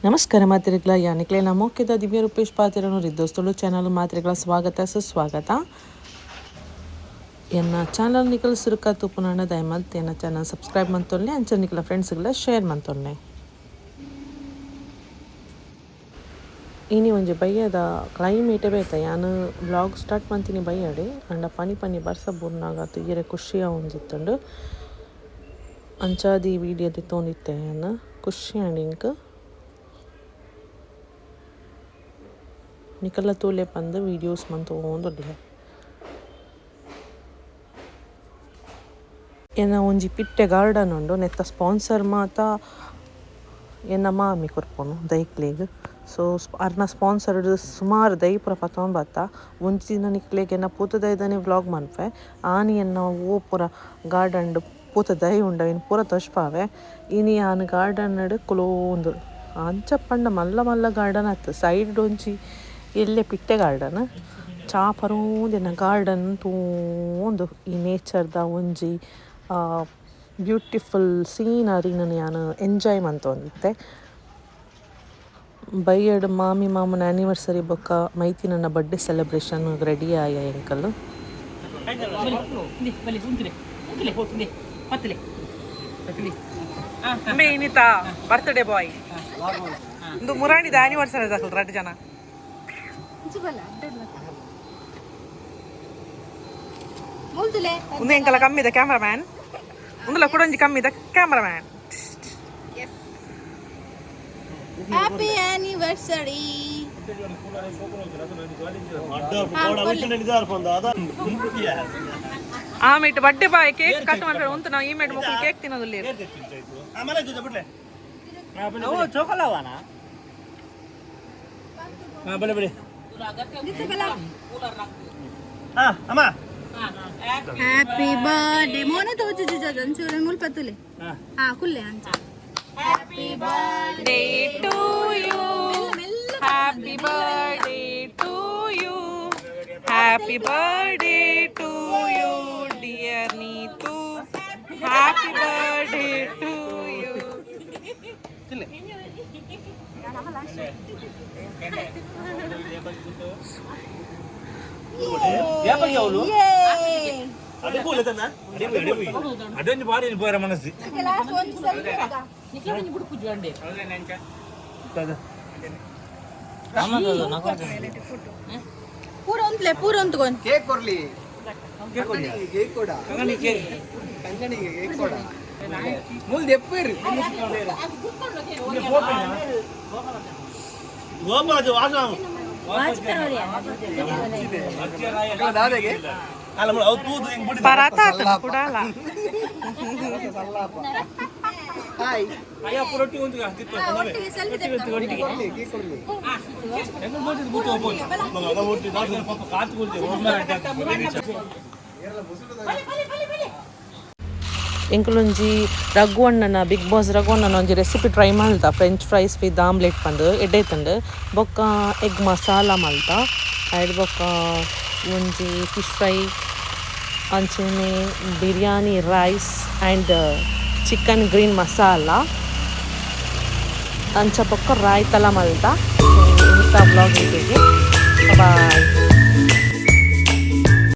ನಮಸ್ಕಾರ ಮಾತ್ರಿಗಳ ಯಾನಿಕ್ಲೆ ನಮ್ಮೊಕ್ಕಿದ ದಿವ್ಯ ರೂಪೇಶ್ ಪಾತಿರನು ರಿದ್ದೋಸ್ತುಳು ಚಾನಲ್ ಮಾತ್ರಿಗಳ ಸ್ವಾಗತ ಸುಸ್ವಾಗತ ಎನ್ನ ಚಾನಲ್ ನಿಕಲ್ ಸುರುಕ ತೂಪುನಾಣ ದಯಮಂತ್ ಎನ್ನ ಚಾನಲ್ ಸಬ್ಸ್ಕ್ರೈಬ್ ಮಂತೊಲ್ಲೆ ಅಂಚ ನಿಕಲ ಫ್ರೆಂಡ್ಸ್ಗಳ ಶೇರ್ ಮಂತೊಲ್ಲೆ ಇನಿ ಒಂಜಿ ಬಯ್ಯದ ಕ್ಲೈಮೇಟೇ ಬೇತ ಯಾನು ಬ್ಲಾಗ್ ಸ್ಟಾರ್ಟ್ ಮಂತಿನಿ ಬಯ್ಯಡೆ ಅಂಡ ಪನಿ ಪನಿ ಬರ್ಸ ಬೂರ್ನಾಗ ತುಯ್ಯರೆ ಖುಷಿಯ ಒಂದಿತ್ತುಂಡು ಅಂಚಾದಿ ವಿಡಿಯೋ ತಿತ್ತೊಂದಿತ್ತೆ ಯಾನು ಖುಷಿ ಅಂಡ್ ನಿಕಲ್ಲ ತೂಲೆ ಪಂದು ವೀಡಿಯೋಸ್ ಮಂತೊಂದುಲ್ಲೆ ಎನ್ನ ಒಂಜಿ ಪಿಟ್ಟೆ ಗಾರ್ಡನ್ ಉಂಡು ನೆತ್ತ ಸ್ಪಾನ್ಸರ್ ಮಾತ ಎನ್ನ ಮಾಮಿ ಕೊರ್ಪುನು ದೈಕ್ಲೆಗ್ ಸೊ ಅರ್ನ ಸ್ಪಾನ್ಸರ್ಡ್ ಸುಮಾರು ದೈ ಪೂರ ಪತೊಂದು ಬತ್ತ ಒಂಜಿ ದಿನ ನಿಕ್ಲೆಗ್ ಎನ್ನ ಪೂತ ದೈದನೆ ವ್ಲಾಗ್ ಮನ್ಪೆ ಆನಿ ಎನ್ನ ಓ ಪೂರ ಗಾರ್ಡನ್ ಪೂತ ದೈ ಉಂಡ ಇನ್ನು ಪೂರ ತೋಜ್ಪಾವೆ ಇನಿ ಆನ್ ಗಾರ್ಡನ್ ಕುಲೋಂದು ಅಂಚ ಪಂಡ ಮಲ್ಲ ಮಲ್ಲ ಗಾರ್ಡನ್ ಆಯ್ತು ಸೈಡ್ ಒಂಜಿ ಎಲ್ಲೆ ಪಿಟ್ಟೆ ಗಾರ್ಡನ್ ಚಾಪರೋಂದಿನ ಗಾರ್ಡನ್ ತೂಂದು ಈ ನೇಚರ್ದ ಒಂಜಿ ಬ್ಯೂಟಿಫುಲ್ ಸೀನರಿನ ನಾನು ಎಂಜಾಯ್ ಮಂತೊಂದಿತ್ತೆ ಬೈಯಡ್ ಮಾಮಿ ಮಾಮನ ಆ್ಯನಿವರ್ಸರಿ ಬೊಕ್ಕ ಮೈತಿ ನನ್ನ ಬರ್ಡೇ ಸೆಲೆಬ್ರೇಷನ್ ರೆಡಿ ಆಯ ಎಂಕಲ್ ಏನಿತಾ ಬರ್ತ್ಡೇ ಬಾಯ್ ಒಂದು ಮುರಾಣಿದ ಆ್ಯನಿವರ್ಸರಿ ದಾಖಲ್ ಎರಡು ಜನ ಒಂದು ಎಂಕಲ ಕಮ್ಮಿದ ಕ್ಯಾಮ್ರಾಮ್ಯಾನ್ ಒಂದಲ್ಲ ಕೊಡೊಂಜಿ ಕಮ್ಮಿದ ಕ್ಯಾಮ್ರಾಮ್ಯಾನ್ ಹ್ಯಾಪಿ ಆನಿವರ್ಸರಿ ಆಮೇಟ್ ಬರ್ಡೇ ಬಾಯ್ ಕೇಕ್ ಕಟ್ ಮಾಡ್ರೆ ಉಂಟು ನಾವು ಈ ಮೇಟ್ ಮಕ್ಕಳು ಕೇಕ್ ತಿನ್ನೋದಿಲ್ಲ ಹ್ಯಾಪಿ ಬರ್ಡೇ ಮೋನೆ ತೋಚು ಜುಜನ್ ಚೂರ ಮುಲ್ಪತ್ತುಲೆ ಹಾ ಕುಲ್ಲೆ ಅಂಚ happy birthday to you happy birthday to you happy birthday to you dear Neetu happy birthday to you ಅದೊಂದು ಬಾರಿ ಪೋರ ಮನಸ್ಸಿ ಪೂರ ಒಂದ್ಲೆ ಪೂರ ಒಂದ್ಕೊಂಡ್ ಕೇಕ್ ಕೊರ್ಲಿ ಕೇಕ್ ಕೊಡ ಕಂಗನಿಗೆ ಕೇಕ್ ಕೊಡ ಮುಲ್ದೆ ಎಪ್ಪೇರಿ ಗೋಪಾಜು ವಾಸ ದಾದೆಗೆ ಅಲ್ಲ ಅವು ತೂದು ಹಿಂಗ್ ಬಿಡಿ ಪರಾತ ಕುಡಾಲ ಹಾಯ್ ಅಯ್ಯ ಪುರೊಟ್ಟಿ ಒಂದು ಹತ್ತಿತ್ತು ಕೊರ್ಲಿ ಕೇಕ್ ಕೊರ್ಲಿ ಹೆಂಗ್ ಬೋಟಿದ್ ಬೂತು ಹೋಗ್ಬೋದು ಮಗ ಅದ ಓಟಿ ನಾನು ಪಾಪ ಕಾತು ಕೊಡ್ತೀವಿ ಎಂಕುಲೊಂಜಿ ರಘುವಣ್ಣನ ಬಿಗ್ ಬಾಸ್ ರಘುವಣ್ಣನ ಒಂಜಿ ರೆಸಿಪಿ ಟ್ರೈ ಮಲ್ತ ಫ್ರೆಂಚ್ ಫ್ರೈಸ್ ವಿತ್ ಆಮ್ಲೆಟ್ ಪಂದು ಎಡ್ಡೆತ್ತಂಡು ಬೊಕ್ಕ ಎಗ್ ಮಸಾಲ ಮಲ್ತ ಐಡ್ ಬೊಕ್ಕ ಒಂಜಿ ಫಿಶ್ ಫ್ರೈ ಅಂಚನೆ biryani rice and chicken green masala ಅಂಚ ಬೊಕ್ಕ ರಾಯ್ತಲ ಮಲ್ತ ಇಂಥ ಬ್ಲಾಗ್ ಬಾಯ್.